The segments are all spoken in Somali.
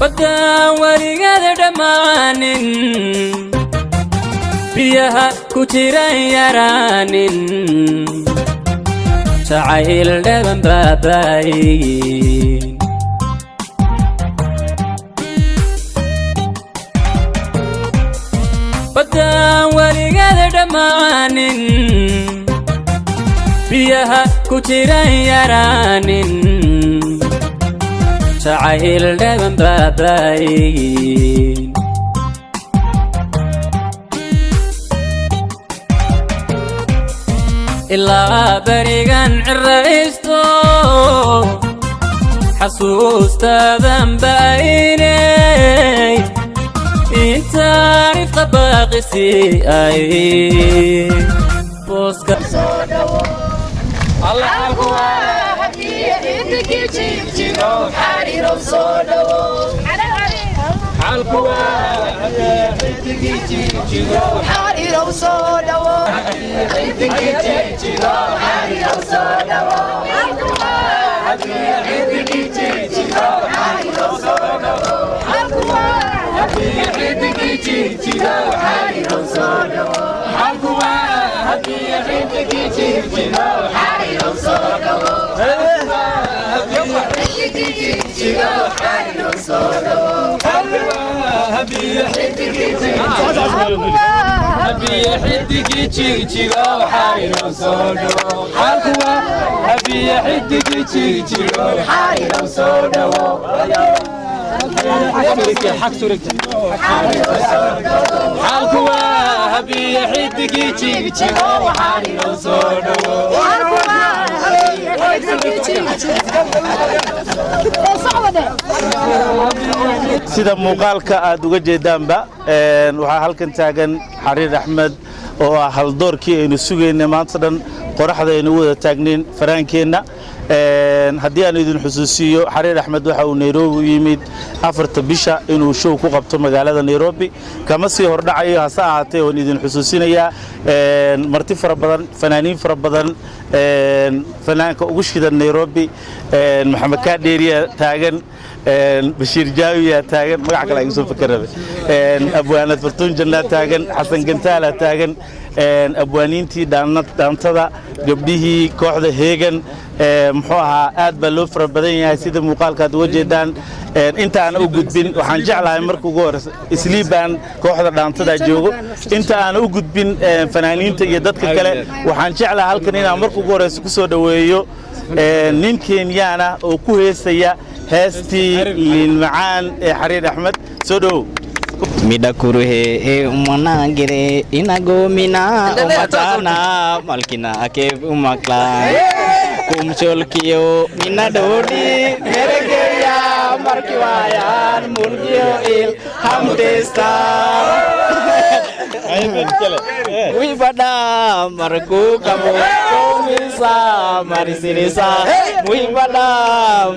بدان وريقاد دمانين بيها كتيران يرانين شعيل دبن باباين بدان وريقاد دمانين بيها كتيران يرانين شعيل دبن باباين إلا بريغان عريستو حسوس تذن بايني انت عرف باقي سي اي بوسكا الله عالكوا هديك جيب جيبو حريرو صودو عالكوا هديك جيب جيبو حريرو صودو هديك جيب جيبو حريرو صودو عالكوا هديك جيب جيبو حريرو صودو عالكوا هديك جيب جيبو حريرو صودو عالكوا هديك جيب جيبو حريرو صودو هبي حدك تشيجيو حاريرو صودو حالكوا هبي حدك تشيجيو حاريرو صودو حالكوا هبي حدك تشيجيو حاريرو صودو sida muuqaalka aad uga jeedaanba waxaa halkan taagan xariir axmed oo ah haldoorkii aynu sugaynay maanta dhan qoraxda aynu wada taagnayn faraankeenna haddii aan idin xusuusiyo xariir axmed waxa uu Nairobi u yimid 4 bisha inuu show ku qabto magaalada Nairobi kama sii hordhacayo hase ahaatee oo idin xusuusinayaa marti fara badan fanaaniin fara badan fanaanka ugu shidan Nairobi maxamed kaadheeriya taagan بشير جاوية تاجن ما عقل عن سوف كربه أبوانات فرتون جنة تاجن حسن جنتالة تاجن أبوانينتي دانتدا قبله كوحدة هيجن محوها آد بلوفر بدين يا سيد المقال كاتوجه دان أنت أنا أوجد بين وحنجع على مركو جورس إسليبان كوحدة دانتدا جوجو أنت أنا أوجد بين فنانين تجدد كلا وحنجع على هالكنين مركو جورس كسر دويو نين كينيانا وكوهسيا هستي للمعان حرير أحمد سودو ميدا كروه أمنا غيره إنغو منا أمتانا مالكنا أكيف أمكلا كم شولكيو منا دودي مرجيا مركوايان مرجيو إل هم تستا ويبدا مركو كمو كوميسا ماريسيريسا ويبدا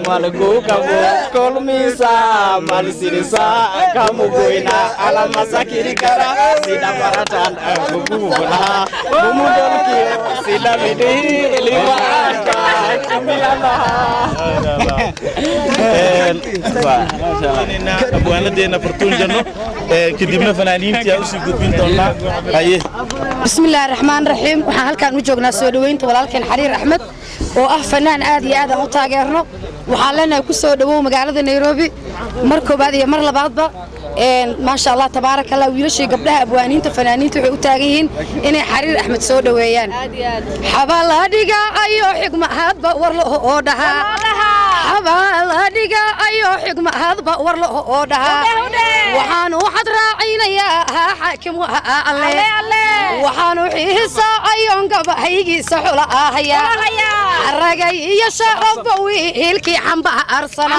مركو كمو كوميسا ماريسيريسا كمو بوينا على مساكيري كرا سيدا فراتان أبوبونا بومودولكي سيدا ميدي ليواكا كميلانا أبو أنا دينا فرتون جنو كديمنا فنانين تياوسي قدبين تونا هاي بسم الله الرحمن الرحيم waxaan halkaan u joognaa soo dhaweynta walaalkeen xariir axmed oo ah fanaan aad iyo aad u taageerno waxaan leenahay ku soo dhawow magaalada Nairobi mar koobaad iyo mar labaadba ما شاء الله تبارك الله ويلشي قبلها أبوانين تفنانين تحقوا تاجين إني حرير أحمد سود ويان حبالة دقا أيو حكمة هذا ورله أودها حبالة دقا أيو حكمة هذا ورله أودها وحانو حد راعينا يا حاكم الله وحانو حيسا أيون قبا هيجي سحولا هيا الرجاي يشرب ويلكي حنبا أرسنا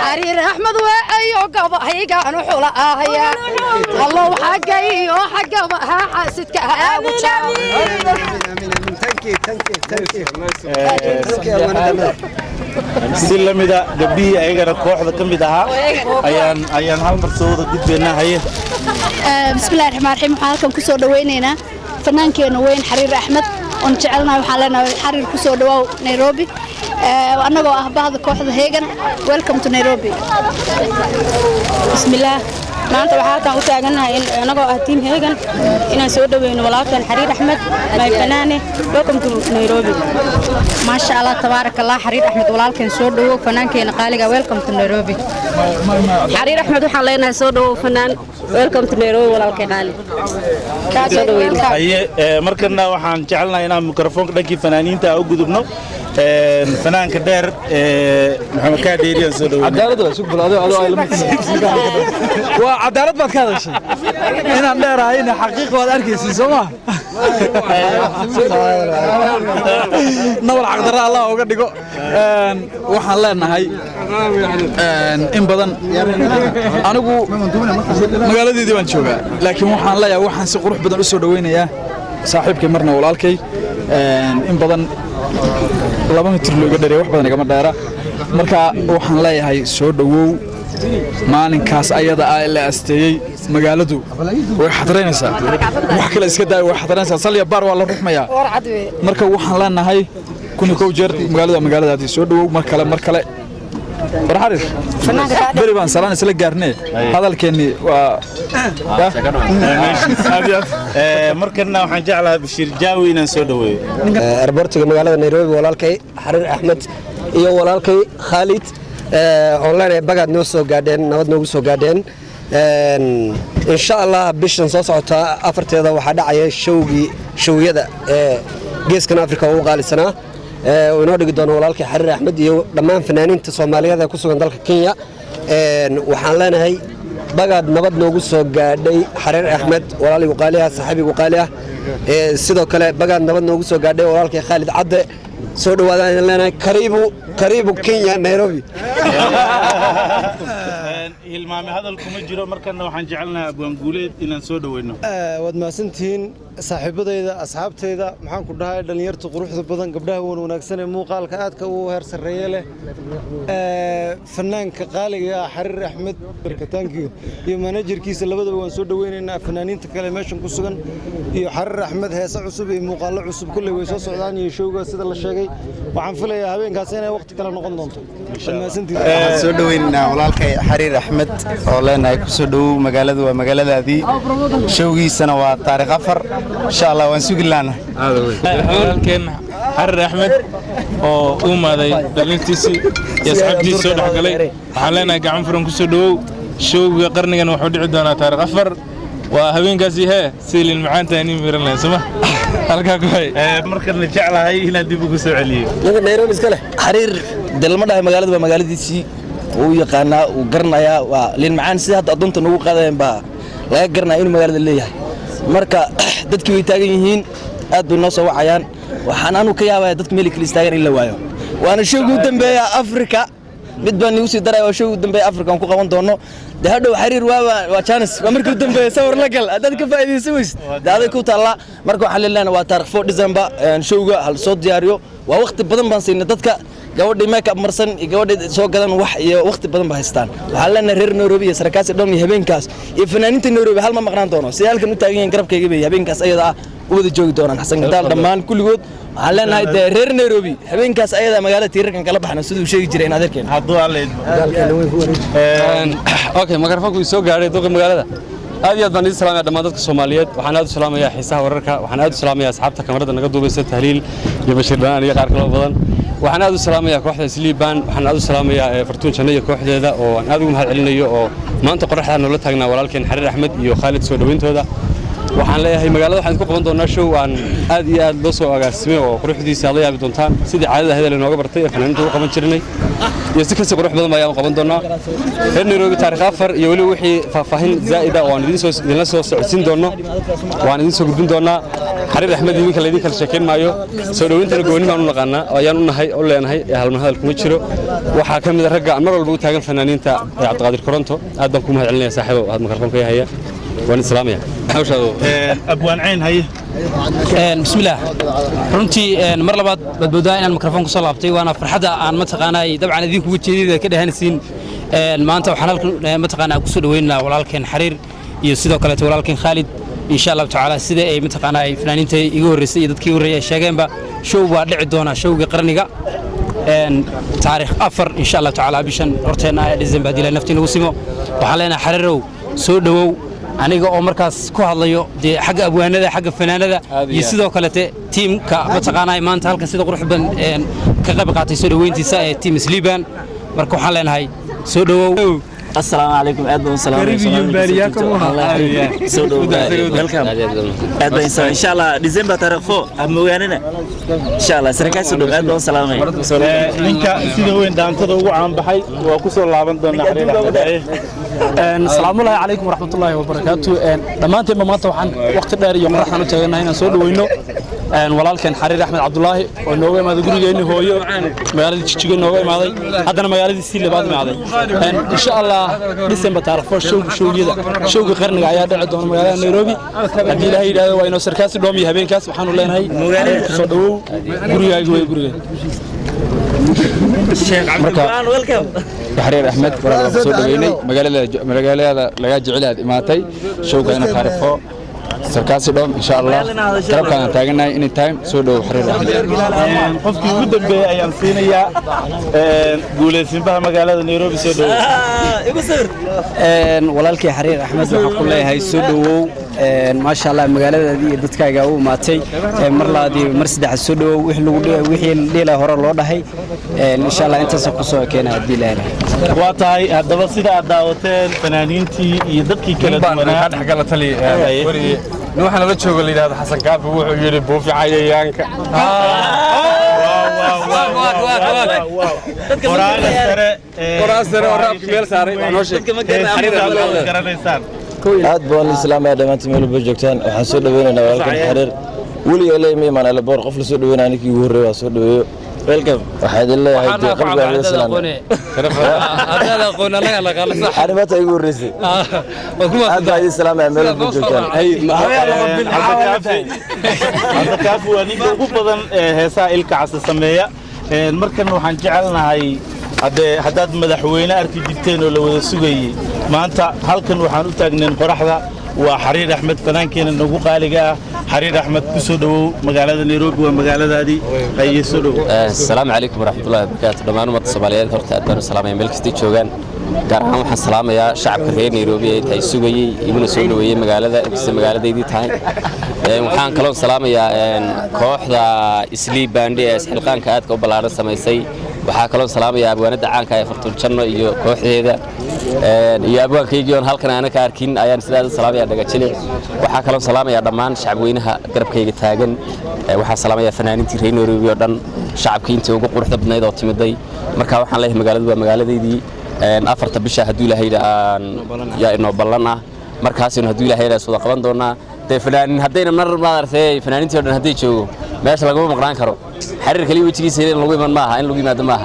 حرير أحمد وأيو قبا هيجا نحولا هيا الله حقي وحق ها حاسدك ها سلمدا قبلي أيجا كوحدة كم بدها أيان هالمر صوت قد بينا هي بسم الله الرحمن الرحيم حالكم كسر دوينينا فنان كانوا وين حرير أحمد ونجعلنا وحالنا حرير كسر دواو نيروبي annagoo ah bahda kooxda heegan welcome to Nairobi bismillaah maanta waxaa halkan u taaganahay annagoo ah team heegan inaan soo dhaweyno walaalkan Xariir Axmed my fanaane welcome to Nairobi maasha Allah tabaarakallah Xariir Axmed walaalkan soo dhawo fanaankeenna qaaliga welcome to Nairobi Xariir Axmed waxaan leenahay soo dhawo fanaan welcome to Nairobi walaalkay qaali ka soo dhaweyno markana waxaan jecelnahay inaan mikrofoonka dhankii fanaaniinta u gudubno fanaanka dheer maxamed kaadheeriyan soo dhaweeyay cadaalad waa suuq balaado adoo ay waa cadaalad baad ka hadashay inaan dheerahay in xaqiiq waad arkaysiin Soomaa nawal caqdara Allah uga dhigo waxaan leenahay in badan anigu magaaladeedii baan joogaa laakiin waxaan leeyahay waxaan si qurux badan u soo dhaweynayaa saaxiibkay marna walaalkay in badan 2 mitir looga dheeray wax badan igama dheera marka waxaan leeyahay soo dhawow maalinkaas ayada ah la asteeyay magaaladu way xadreynaysaa wax kale iska daay way xadreynaysaa salya bar waa la ruxmayaa marka waxaan leenahay kun iyo jeer magaaladaadii soo dhawow mar kale barxaris bari baan salaan isla gaarnay hadalkeeni waa markana waxaan jeclahay Bashiir Jaawi inaan soo dhaweeyo airportiga magaalada Nairobi walaalkay Xariir Axmed iyo walaalkay Khalid online bagaad noo soo gaadheen nabad noogu soo gaadheen insha Allah bishan soo socota afarteeda waxa dhacaya showyada geeskan Afrika oo qaalisanaa inoo dhigi doono walaalkay Xariir Axmed iyo dhammaan fanaaniinta Soomaaliyeed ee ku sugan dalka Kenya waxaan leenahay bagaad nabad noogu soo gaadhay Xariir Axmed walaaligu qaali ah saaxiibigu qaali ah sidoo kale bagaad nabad noogu soo gaadhay walaalkay Khalid Cadde soo dhawaadaan leenahay kariibu Kenya Nairobi hilmaame hadal kuma jiro markana waxaan jecelnahay abwaan guuleed inaan soo dhaweyno wad maasantiin saaxiibadayda asxaabtayda maxaan ku dhahay dhalinyarta quruxda badan gabdhaha wanaagsan ee muuqaalka aadka u heer sareeyo leh fanaanka qaaliga ah Xariir Axmed barkataankiyo iyo managerkiisa labadaba waan soo dhaweynaynaa fanaaniinta kale meeshan ku sugan iyo Xariir Axmed heesa cusub iyo muuqaalo cusub kulli way soo socdaan iyo showga sida la sheegay waxaan filayaa habeenkaas inay waqti kale noqon doonto maasantiin soo dhaweynaynaa walaalkay Xariir Axmed oo leenahay ku soo dhawow magaaladu waa magaaladaadii showgiisana waa taariikh 4 insha Allah waan sugi laanahay walaalkeen Xariir Axmed oo u maaday dhalintiisi iyo asxaabtiisa soo dhaxgalay waxaan leenahay gacan furan ku soo dhawow showga qarnigan wuxuu dhici doonaa taariikh 4 waa habeenkaasi siilin macaanta inii miran lahayn soma halkaa ku hay markana jeclahay inaan dib ugu soo celiyo ninka Nairobi iska leh Xariir dalma dhahay magaaladu waa magaaladiisii uu yaqaana uu garanayaa waa lin macaan sida hadda adunta ugu qaadayeen ba laga garanaa inuu magaalada leeyahay marka dadkii way taagan yihiin aad bay noo soo wacayaan waxaan aanu ka yaabaa dadka meel kale istaagan in la waayo waana showgu dambeeya Afrika mid baan nigu sii daray oo showgu dambeeya Afrika aan ku qaban doono hadhow Xariir waa chance waa markii dambeeya sawir la gal dad ka faa'iideysan weys daaday ku taala marka waxaan leeyahay waa taariikh 4 December showga hal soo diyaariyo waa waqti badan baan siinay dadka gabadhii make up marsan iyo gabadhii soo gadan wax iyo waqti badan ba haystaan waxaan leenahay reer Nairobi iyo sarkaas dhan iyo habeenkaas iyo fanaaniinta Nairobi hal ma maqnaan doono si halkan u taagan yihiin garabkayga bay habeenkaas ayada u wada joogi doonaan xasan gadaal dhammaan kulligood waxaan leenahay reer Nairobi habeenkaas ayada magaalada tiirarkan kala baxna sidoo sheegi jireen adeerkeen hadduu aleed okay mikrofoonku soo gaaray dadka magaalada aad iyo aad baan idin salaamayaa dhammaan dadka Soomaaliyeed waxaan aad u salaamayaa xiisaha wararka waxaan aad u salaamayaa asxaabta kamarada naga duubaysa tahliil iyo Bashiir Dhaan iyo qaar kale badan waxaan aad u salaamayaa kooxda Sleeban waxaan aad u salaamayaa Fartuun Janay kooxdeeda oo aan aad ugu mahad celinayo oo maanta qoraxda noola taagnaa walaalkeen Xariir Axmed iyo Khalid soo dhaweyntooda waxaan leeyahay magaalada waxaan ku qaban doonaa show aan aad iyo aad loo soo agaasimay oo quruxdiisa la yaabi doontaan sidii caadada hadal inooga bartay ee fanaaniinta u qaban jirnay iyo si kasta qurux badan ayaan qaban doonaa reer Nairobi taariikh 4 iyo wali wixii faahfaahin zaa'ida oo aan idin soo socodsiin doono waan idin soo gudbin doonaa Xariir Axmed idinka la idin kala sheekeyn maayo soo dhaweynta gooni baan u naqaanaa ayaan u nahay oo leenahay hal ma hadal kuma jiro waxa ka mid ah ragga mar walba u taagan fanaaniinta Cabdiqaadir Koronto aad baan ku mahad celinayaa saaxiibo aad mikrofoonka haya waan islaamaya abwaan cayn haye bismillaah runtii mar labaad badboodaa inaan mikrofoonka soo laabtay waana farxadda aan mataqaanay dabcan idinku wajeedada ka dhahanaysiin maanta waxaan halkan mataqaanaa ku soo dhaweynaynaa walaalkeen Xariir iyo sidoo kale walaalkeen Khalid insha Allah taala sida ay mataqaanaa fanaaniinta iga horeysay iyo dadkii horeeyay sheegeenba show waa dhici doona showga qarniga taariikh 4 insha Allah taala bishan horteena ay December hadii la naftiin ugu simo waxaan leenahay xariirow soo dhawow aniga oo markaas ku hadlayo xagga abwaanada xagga fanaanada iyo sidoo kale teamka mataqaanay maanta halka sida qurux badan ka qayb qaatay soo dhaweyntiisa ee team Sleeban marka waxaan leenahay soo dhawow السلام عليكم أدنى والسلام عليكم إن شاء الله ديسمبر تاريخ فوق أموياننا إن شاء الله سركاي سودو أدنى والسلام عليكم إنك سيده وين دانتده وعم بحي وكسر لعبان دون حرير السلام عليكم ورحمة الله وبركاته لما أنت ما توحن وقت داري يوم رحنا نتجنا هنا سود وينو walaalkeen xariir axmed cabdullaahi oo nooga imaaday gurigeena hooyo magaalada Jijjiga nooga imaaday haddana magaaladiisii labaad imaaday insha Allah December taariikh showga qarniga ayaa dhici doona magaalada Nairobi haddii Ilaahay yiraahdo waa inoo sarkaasi dhoomiyo habeenkaas waxaanu leenahay soo dhawow gurigaaga way guriga Sheekh Cabdullaan welcome xariir axmed walaal soo dhaweynay magaalada laga jecel yahay imaatay showgaana taariikho sarkaasi dhoom insha Allah qalabkan taaganahay in time soo dhaw xiriir qofkii ugu dambeeyay ayaan siinayaa guuleysiinbaha magaalada Nairobi soo dhaw walaalkii xariir axmed waxa ku leeyahay soo dhawow ma sha Allah magaaladaadii iyo dadkaaga u maatay mar laadii mar saddex soo dhawow wixii dhila hore loo dhahay insha Allah intaas ku soo keenay hadii la helay waa tahay hadaba sida aad daawateen fanaaniintii iyo dadkii kala duwanaa dhaxgal tali waxaan la joogo leeyahay Xasan Kaafi wuxuu yiri buufi cayayaanka qoraasare waraabka meel saaray waxaan sheegay garanaysaan aad baan islaamay dhamaantii meel ba joogtaan waxaan soo dhaweynaynaa walaalkan xariir wali ilaa ma imaan ala boor qof la soo dhaweynaa ninkii ugu horeeyay soo dhaweeyo welcome waxaad leeyahay qalbiga la salaamay هذا قلنا لك على قال صح أنا ما تقول رزق هذا هذه السلام يا ملك بجوكان هذا كافو أنيق وقبضا هسائل كعس السمية المركن وحن جعلنا هاي حداد مدحوينا أركي جبتين ولا وسوي ما أنت هل كان وحن تجنن قرحة وحرير أحمد فنان كان النجوق عليها حرير أحمد كسودو مقالة نيروبي ومقالة هذه أي سودو السلام عليكم ورحمة الله وبركاته لما أنا متصباليات هرت أدبر السلام يا ملك ستي شوغان قرحان وحن سلام يا شعب كرير نيروبي تاي سوغي يمون سودو ويا مقالة بس مقالة دي تاي وحن كلام سلام يا كوح ذا إسليب باندي حلقان كات قبل عرض سمايسي waxaa kaloo salaamaya abwaanada caanka ee fartuunjano iyo kooxdeeda iyo abwaankaygiion halkan aan ka arkin ayaan sidaas salaamaya dhagajile waxaa kaloo salaamaya dhammaan shacabweynaha garabkayga taagan waxaa salaamaya fanaaniintii reer Nairobi oo dhan shacabkii intii ugu quruxda badnayd oo timiday marka waxaan leeyahay magaaladu waa magaaladeedii afarta bisha hadduu Ilaahay yaa inoo ballan ah markaasina hadduu Ilaahay soo qaban doonaa فنان هدينا من مدرسة فنانين تقولون هدي شو ماشي لقوم مقران كرو حرر كلي وجهي سيرين لقوم من معها إن لقوم ما دمها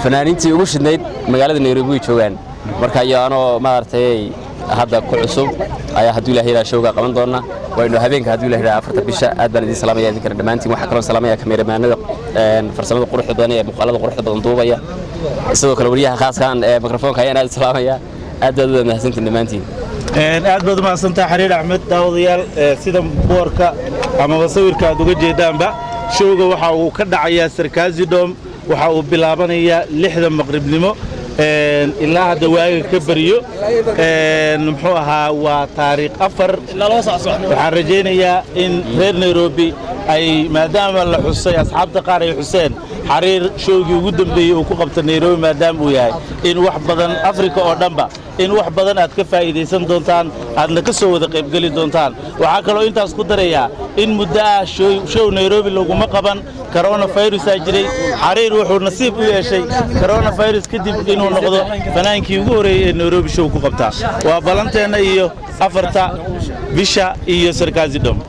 فنانين تيجوش النيد مقالة نيروبي شوان مركا أنا مدرسة هذا كعصب أيه هدول هيدا شوقة قمن دونا وإنه هبينك هدول هيدا أفرت بيشة أدبر دي سلامية ذكر دمانتي وحكرون سلامية كاميرا مان فرسمة قروح بدنيا مقالة قروح بدنطوبة يا سو كلوريها خاص كان ميكروفون كيان هذا سلامية أدبر من حسنت دمانتي aad baad ma santaa xariir Axmed daawadayaal sida boorka ama wasawirka aad uga jeedaanba showga waxa uu ka dhacayaa Sarkazi Dome waxa uu bilaabanayaa 6 maqribnimo ilaa hadda waaga ka bariyo muxuu ahaa waa taariikh 4 waxaan rajaynayaa in reer Nairobi ay maadaama la xusay asxaabta qaar ay xuseen xariir showgii ugu dambeeyay uu ku qabtay Nairobi maadaama uu yahay in wax badan Afrika oo dhanba in wax badan aad ka faa'iideysan doontaan aadna ka soo wada qayb gali doontaan waxa kale oo intaas ku dareeyaa in muddo show Nairobi laguma qaban coronavirus ay jiray xariir wuxuu nasiib u yeeshay coronavirus kadib inuu noqdo fanaankii ugu horeeyay Nairobi show ku qabta waa balanteena iyo afarta bisha iyo Sarkazi Dome